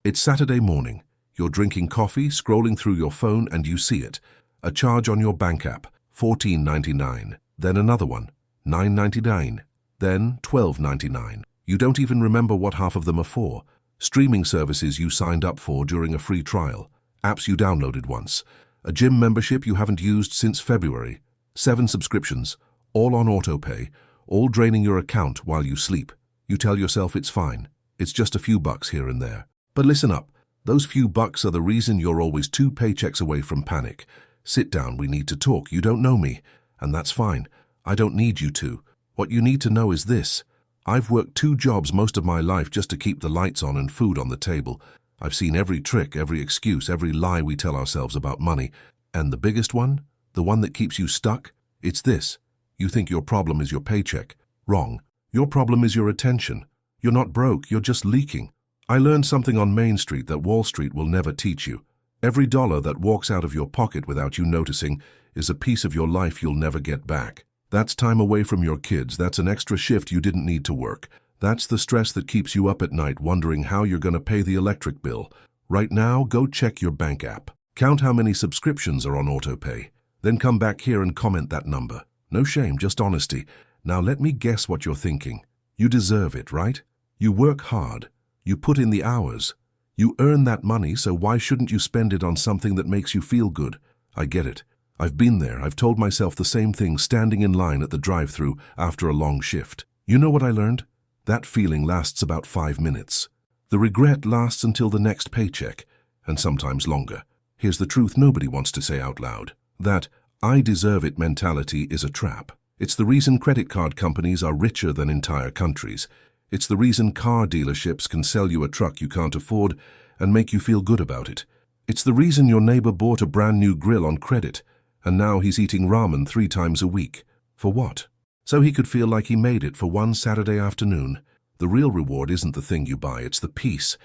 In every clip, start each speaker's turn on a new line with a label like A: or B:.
A: It's Saturday morning. You're drinking coffee, scrolling through your phone, and you see it. A charge on your bank app, $14.99. Then another one, $9.99. Then $12.99. You don't even remember what half of them are for. Streaming services you signed up for during a free trial. Apps you downloaded once. A gym membership you haven't used since February. 7 subscriptions, all on autopay, all draining your account while you sleep. You tell yourself it's fine. It's just a few bucks here and there. But listen up. Those few bucks are the reason you're always 2 paychecks away from panic. Sit down, we need to talk. You don't know me, and that's fine. I don't need you to. What you need to know is this. I've worked 2 jobs most of my life just to keep the lights on and food on the table. I've seen every trick, every excuse, every lie we tell ourselves about money. And the biggest one? The one that keeps you stuck? It's this. You think your problem is your paycheck. Wrong. Your problem is your attention. You're not broke, you're just leaking. I learned something on Main Street that Wall Street will never teach you. Every dollar that walks out of your pocket without you noticing is a piece of your life you'll never get back. That's time away from your kids. That's an extra shift you didn't need to work. That's the stress that keeps you up at night wondering how you're going to pay the electric bill. Right now, go check your bank app. Count how many subscriptions are on autopay. Then come back here and comment that number. No shame, just honesty. Now let me guess what you're thinking. You deserve it, right? You work hard. You put in the hours. You earn that money, so why shouldn't you spend it on something that makes you feel good? I get it. I've been there. I've told myself the same thing standing in line at the drive-thru after a long shift. You know what I learned? That feeling lasts about 5 minutes. The regret lasts until the next paycheck, and sometimes longer. Here's the truth nobody wants to say out loud. That I deserve it mentality is a trap. It's the reason credit card companies are richer than entire countries. It's the reason car dealerships can sell you a truck you can't afford and make you feel good about it. It's the reason your neighbor bought a brand new grill on credit, and now he's eating ramen 3 times a week. For what? So he could feel like he made it for one Saturday afternoon. The real reward isn't the thing you buy, it's the peace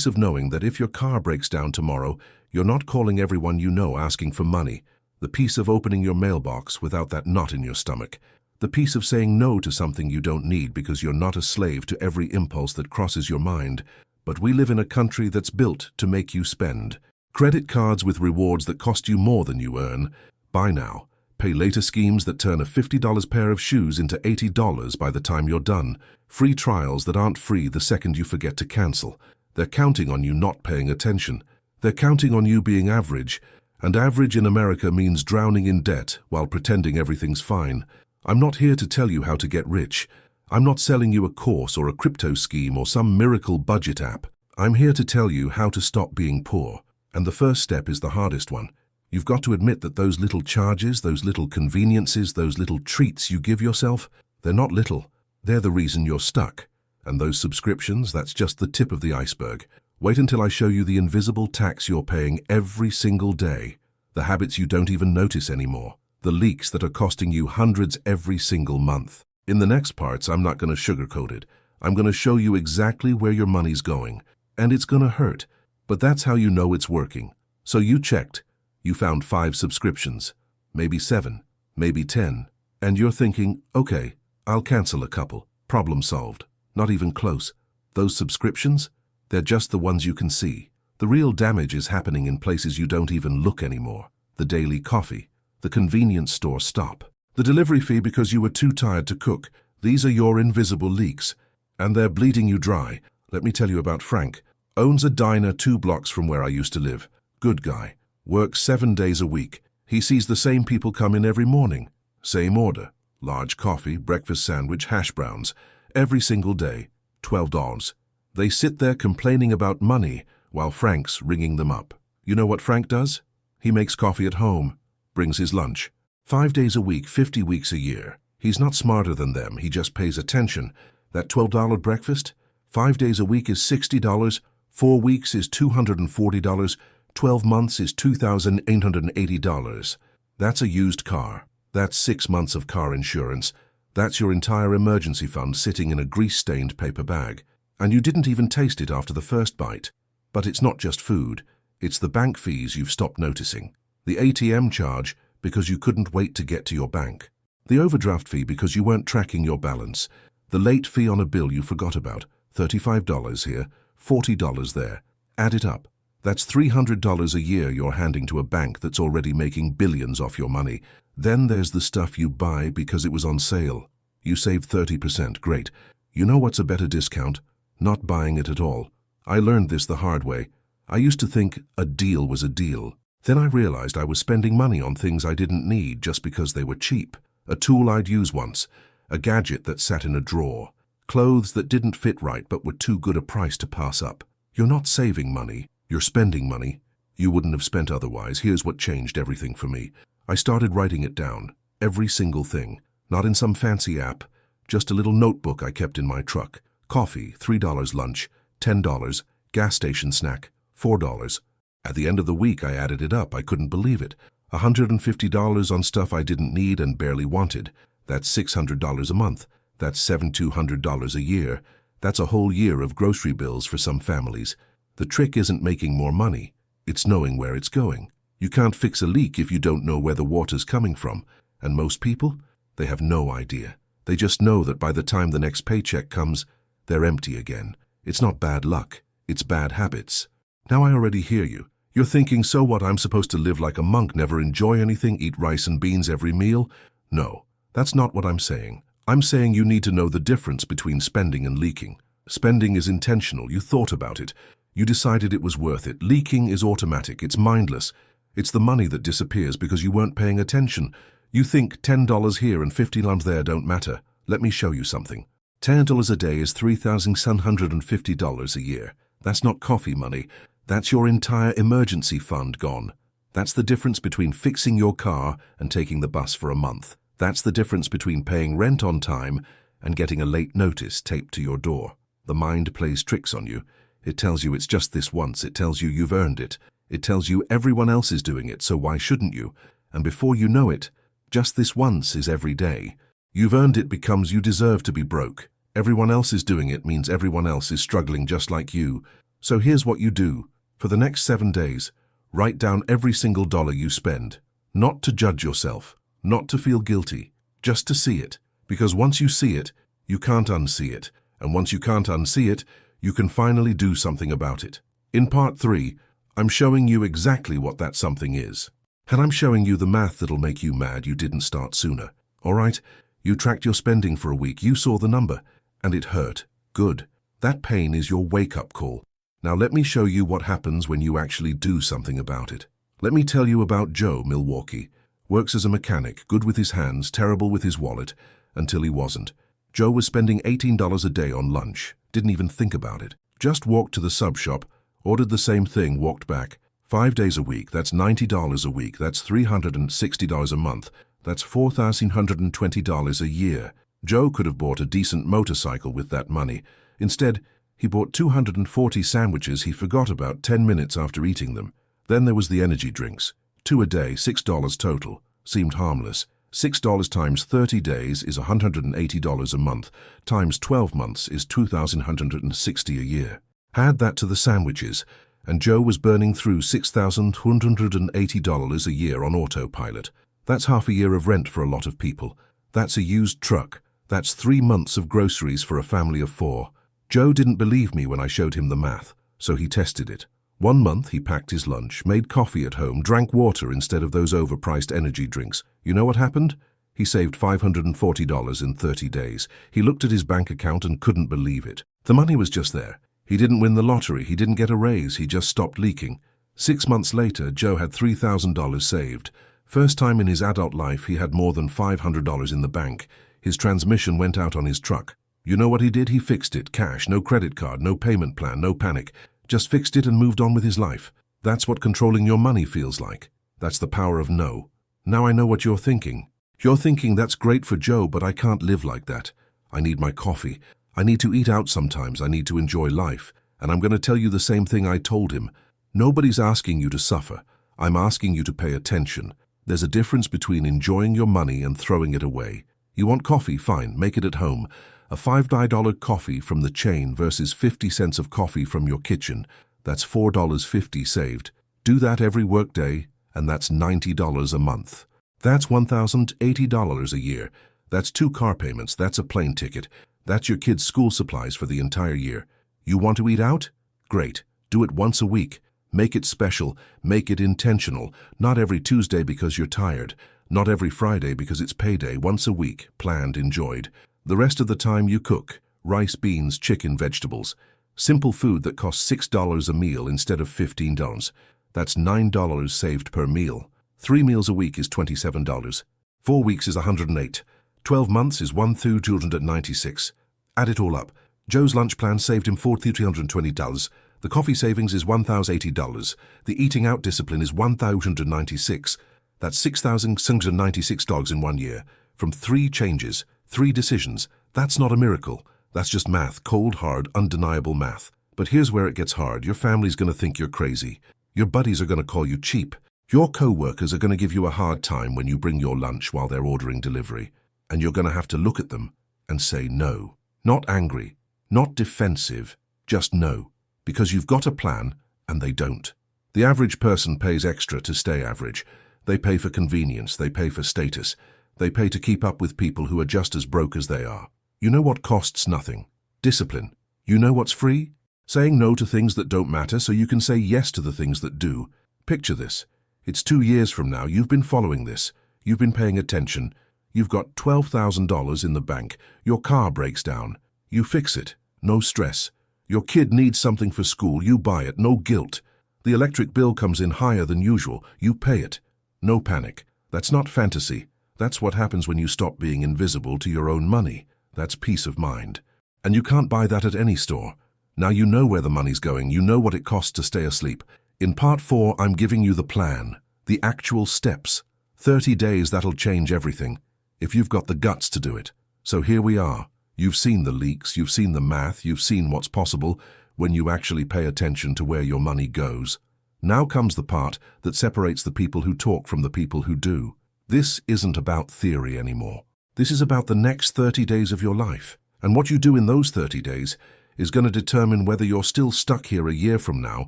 A: of knowing that if your car breaks down tomorrow, you're not calling everyone you know asking for money. The peace of opening your mailbox without that knot in your stomach. The peace of saying no to something you don't need because you're not a slave to every impulse that crosses your mind. But we live in a country that's built to make you spend. Credit cards with rewards that cost you more than you earn. Buy now. Pay later schemes that turn a $50 pair of shoes into $80 by the time you're done. Free trials that aren't free the second you forget to cancel. They're counting on you not paying attention. They're counting on you being average. And average in America means drowning in debt while pretending everything's fine. I'm not here to tell you how to get rich. I'm not selling you a course or a crypto scheme or some miracle budget app. I'm here to tell you how to stop being poor. And the first step is the hardest one. You've got to admit that those little charges, those little conveniences, those little treats you give yourself, they're not little. They're the reason you're stuck. And those subscriptions, that's just the tip of the iceberg. Wait until I show you the invisible tax you're paying every single day. The habits you don't even notice anymore. The leaks that are costing you hundreds every single month. In the next parts, I'm not going to sugarcoat it. I'm going to show you exactly where your money's going. And it's going to hurt. But that's how you know it's working. So you checked. You found 5 subscriptions. Maybe 7. Maybe 10. And you're thinking, okay, I'll cancel a couple. Problem solved. Not even close. Those subscriptions? They're just the ones you can see. The real damage is happening in places you don't even look anymore. The daily coffee. The convenience store stop. The delivery fee because you were too tired to cook. These are your invisible leaks. And they're bleeding you dry. Let me tell you about Frank. Owns a diner 2 blocks from where I used to live. Good guy. Works 7 days a week. He sees the same people come in every morning. Same order. Large coffee, breakfast sandwich, hash browns. Every single day. $12. They sit there complaining about money while Frank's ringing them up. You know what Frank does? He makes coffee at home. Brings his lunch. 5 days a week, 50 weeks a year. He's not smarter than them. He just pays attention. That $12 breakfast? 5 days a week is $60. 4 weeks is $240. 12 months is $2,880. That's a used car. That's 6 months of car insurance. That's your entire emergency fund sitting in a grease-stained paper bag. And you didn't even taste it after the first bite. But it's not just food. It's the bank fees you've stopped noticing. The ATM charge because you couldn't wait to get to your bank. The overdraft fee because you weren't tracking your balance. The late fee on a bill you forgot about. $35 here, $40 there. Add it up. That's $300 a year you're handing to a bank that's already making billions off your money. Then there's the stuff you buy because it was on sale. You save 30%, great. You know what's a better discount? Not buying it at all. I learned this the hard way. I used to think a deal was a deal. Then I realized I was spending money on things I didn't need just because they were cheap. A tool I'd use once, a gadget that sat in a drawer, clothes that didn't fit right but were too good a price to pass up. You're not saving money, you're spending money. You wouldn't have spent otherwise. Here's what changed everything for me. I started writing it down, every single thing, not in some fancy app, just a little notebook I kept in my truck. Coffee, $3 lunch, $10, gas station snack, $4. At the end of the week, I added it up. I couldn't believe it. $150 on stuff I didn't need and barely wanted. That's $600 a month. That's $7,200 a year. That's a whole year of grocery bills for some families. The trick isn't making more money. It's knowing where it's going. You can't fix a leak if you don't know where the water's coming from. And most people, they have no idea. They just know that by the time the next paycheck comes, they're empty again. It's not bad luck. It's bad habits. Now I already hear you. You're thinking, so what, I'm supposed to live like a monk, never enjoy anything, eat rice and beans every meal? No, that's not what I'm saying. I'm saying you need to know the difference between spending and leaking. Spending is intentional. You thought about it. You decided it was worth it. Leaking is automatic. It's mindless. It's the money that disappears because you weren't paying attention. You think $10 here and $50 there don't matter. Let me show you something. $10 a day is $3,750 a year. That's not coffee money. That's your entire emergency fund gone. That's the difference between fixing your car and taking the bus for a month. That's the difference between paying rent on time and getting a late notice taped to your door. The mind plays tricks on you. It tells you it's just this once. It tells you you've earned it. It tells you everyone else is doing it, so why shouldn't you? And before you know it, just this once is every day. You've earned it becomes you deserve to be broke. Everyone else is doing it means everyone else is struggling just like you. So here's what you do. For the next 7 days, write down every single dollar you spend. Not to judge yourself, not to feel guilty, just to see it. Because once you see it, you can't unsee it. And once you can't unsee it, you can finally do something about it. In part 3, I'm showing you exactly what that something is. And I'm showing you the math that'll make you mad you didn't start sooner. All right? You tracked your spending for a week. You saw the number. And it hurt. Good. That pain is your wake-up call. Now let me show you what happens when you actually do something about it. Let me tell you about Joe, Milwaukee. Works as a mechanic, good with his hands, terrible with his wallet, until he wasn't. Joe was spending $18 a day on lunch. Didn't even think about it. Just walked to the sub shop, ordered the same thing, walked back. 5 days a week, that's $90 a week. That's $360 a month. That's $4,120 a year. Joe could have bought a decent motorcycle with that money. Instead, he bought 240 sandwiches he forgot about 10 minutes after eating them. Then there was the energy drinks. 2 a day, $6 total. Seemed harmless. $6 times 30 days is $180 a month. Times 12 months is $2,160 a year. Add that to the sandwiches, and Joe was burning through $6,280 a year on autopilot. That's half a year of rent for a lot of people. That's a used truck. That's 3 months of groceries for a family of 4. Joe didn't believe me when I showed him the math, so he tested it. 1 month he packed his lunch, made coffee at home, drank water instead of those overpriced energy drinks. You know what happened? He saved $540 in 30 days. He looked at his bank account and couldn't believe it. The money was just there. He didn't win the lottery, he didn't get a raise, he just stopped leaking. 6 months later, Joe had $3,000 saved. First time in his adult life he had more than $500 in the bank. His transmission went out on his truck. You know what he did? He fixed it. Cash, no credit card, no payment plan, no panic. Just fixed it and moved on with his life. That's what controlling your money feels like. That's the power of no. Now I know what you're thinking. You're thinking that's great for Joe, but I can't live like that. I need my coffee. I need to eat out sometimes. I need to enjoy life. And I'm going to tell you the same thing I told him. Nobody's asking you to suffer. I'm asking you to pay attention. There's a difference between enjoying your money and throwing it away. You want coffee? Fine, make it at home. A $5 coffee from the chain versus 50 cents of coffee from your kitchen. That's $4.50 saved. Do that every workday, and that's $90 a month. That's $1,080 a year. That's 2 car payments. That's a plane ticket. That's your kids' school supplies for the entire year. You want to eat out? Great. Do it once a week. Make it special. Make it intentional. Not every Tuesday because you're tired. Not every Friday because it's payday. Once a week. Planned, enjoyed. The rest of the time you cook. Rice, beans, chicken, vegetables. Simple food that costs $6 a meal instead of $15. That's $9 saved per meal. 3 meals a week is $27. 4 weeks is $108. 12 months is $1,296. Add it all up. Joe's lunch plan saved him $4,320. The coffee savings is $1,080. The eating out discipline is $1,096. That's $6,696 in 1 year. From 3 changes, 3 decisions. That's not a miracle. That's just math, cold, hard, undeniable math. But here's where it gets hard. Your family's going to think you're crazy. Your buddies are going to call you cheap. Your co-workers are going to give you a hard time when you bring your lunch while they're ordering delivery. And you're going to have to look at them and say no. Not angry, not defensive, just no. Because you've got a plan and they don't. The average person pays extra to stay average. They pay for convenience, they pay for status. They pay to keep up with people who are just as broke as they are. You know what costs nothing? Discipline. You know what's free? Saying no to things that don't matter so you can say yes to the things that do. Picture this. It's 2 years from now. You've been following this. You've been paying attention. You've got $12,000 in the bank. Your car breaks down. You fix it. No stress. Your kid needs something for school. You buy it. No guilt. The electric bill comes in higher than usual. You pay it. No panic. That's not fantasy. That's what happens when you stop being invisible to your own money. That's peace of mind. And you can't buy that at any store. Now you know where the money's going. You know what it costs to stay asleep. In part 4, I'm giving you the plan, the actual steps. 30 days, that'll change everything, if you've got the guts to do it. So here we are. You've seen the leaks, you've seen the math, you've seen what's possible when you actually pay attention to where your money goes. Now comes the part that separates the people who talk from the people who do. This isn't about theory anymore. This is about the next 30 days of your life. And what you do in those 30 days is going to determine whether you're still stuck here a year from now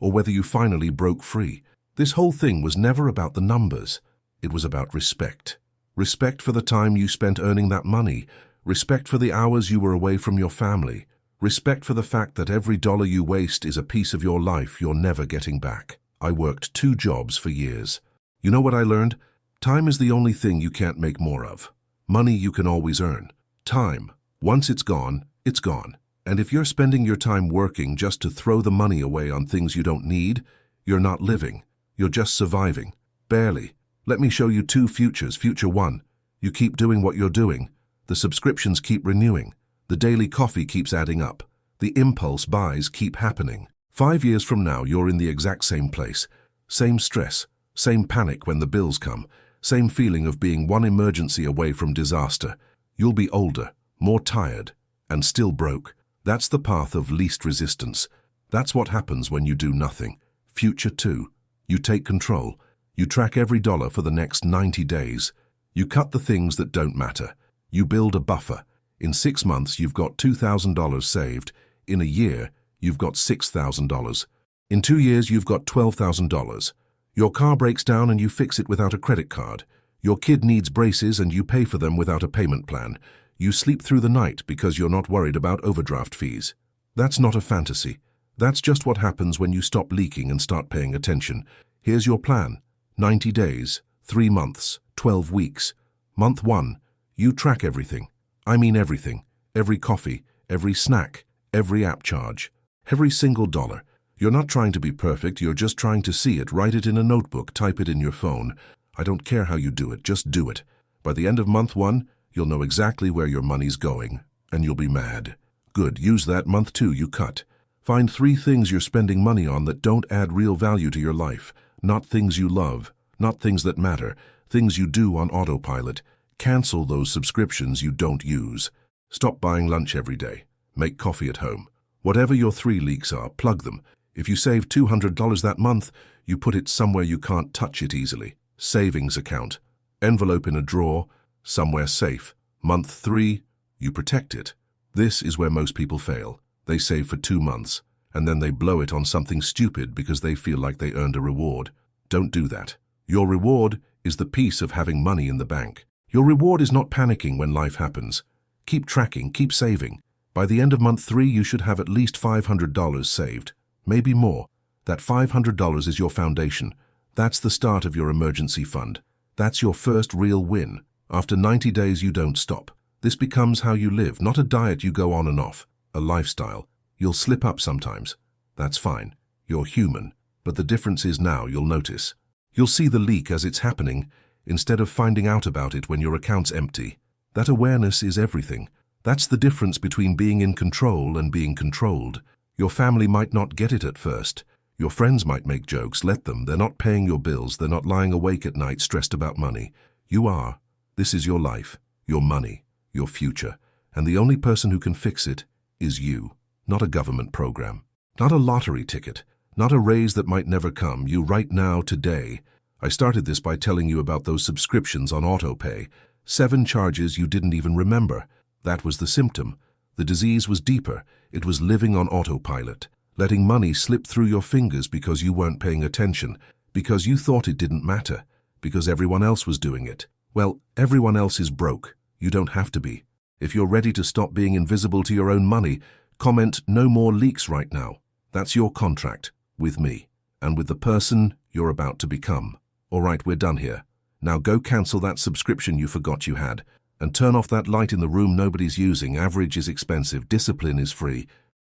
A: or whether you finally broke free. This whole thing was never about the numbers. It was about respect. Respect for the time you spent earning that money. Respect for the hours you were away from your family. Respect for the fact that every dollar you waste is a piece of your life you're never getting back. I worked 2 jobs for years. You know what I learned? Time is the only thing you can't make more of. Money you can always earn. Time. Once it's gone, it's gone. And if you're spending your time working just to throw the money away on things you don't need, you're not living. You're just surviving. Barely. Let me show you 2 futures. Future 1. You keep doing what you're doing. The subscriptions keep renewing. The daily coffee keeps adding up. The impulse buys keep happening. 5 years from now, you're in the exact same place. Same stress. Same panic when the bills come. Same feeling of being one emergency away from disaster. You'll be older, more tired, and still broke. That's the path of least resistance. That's what happens when you do nothing. Future 2. You take control. You track every dollar for the next 90 days. You cut the things that don't matter. You build a buffer. In 6 months, you've got $2,000 saved. In a year, you've got $6,000. In 2 years, you've got $12,000. Your car breaks down and you fix it without a credit card. Your kid needs braces and you pay for them without a payment plan. You sleep through the night because you're not worried about overdraft fees. That's not a fantasy. That's just what happens when you stop leaking and start paying attention. Here's your plan. 90 days, 3 months, 12 weeks. Month 1, you track everything. I mean everything. Every coffee, every snack, every app charge, every single dollar. You're not trying to be perfect, you're just trying to see it. Write it in a notebook, type it in your phone. I don't care how you do it, just do it. By the end of month 1, you'll know exactly where your money's going, and you'll be mad. Good, use that. Month 2, you cut. Find 3 things you're spending money on that don't add real value to your life. Not things you love, not things that matter, things you do on autopilot. Cancel those subscriptions you don't use. Stop buying lunch every day. Make coffee at home. Whatever your 3 leaks are, plug them. If you save $200 that month, you put it somewhere you can't touch it easily. Savings account. Envelope in a drawer, somewhere safe. Month 3, you protect it. This is where most people fail. They save for 2 months, and then they blow it on something stupid because they feel like they earned a reward. Don't do that. Your reward is the peace of having money in the bank. Your reward is not panicking when life happens. Keep tracking, keep saving. By the end of month 3, you should have at least $500 saved. maybe more. That $500 is your foundation. That's the start of your emergency fund. That's your first real win. After 90 days, you don't stop. This becomes how you live, not a diet you go on and off, a lifestyle. You'll slip up sometimes. That's fine. You're human. But the difference is now you'll notice. You'll see the leak as it's happening, instead of finding out about it when your account's empty. That awareness is everything. That's the difference between being in control and being controlled. Your family might not get it at first. Your friends might make jokes, let them. They're not paying your bills, they're not lying awake at night stressed about money. You are. This is your life, your money, your future. And the only person who can fix it is you. Not a government program. Not a lottery ticket. Not a raise that might never come. You right now, today. I started this by telling you about those subscriptions on autopay. 7 charges you didn't even remember. That was the symptom. The disease was deeper. It was living on autopilot. Letting money slip through your fingers because you weren't paying attention, because you thought it didn't matter, because everyone else was doing it. Well, everyone else is broke. You don't have to be. If you're ready to stop being invisible to your own money, comment "No more leaks" right now. That's your contract, with me, and with the person you're about to become. All right, we're done here. Now go cancel that subscription you forgot you had, and turn off that light in the room nobody's using. Average is expensive, discipline is free.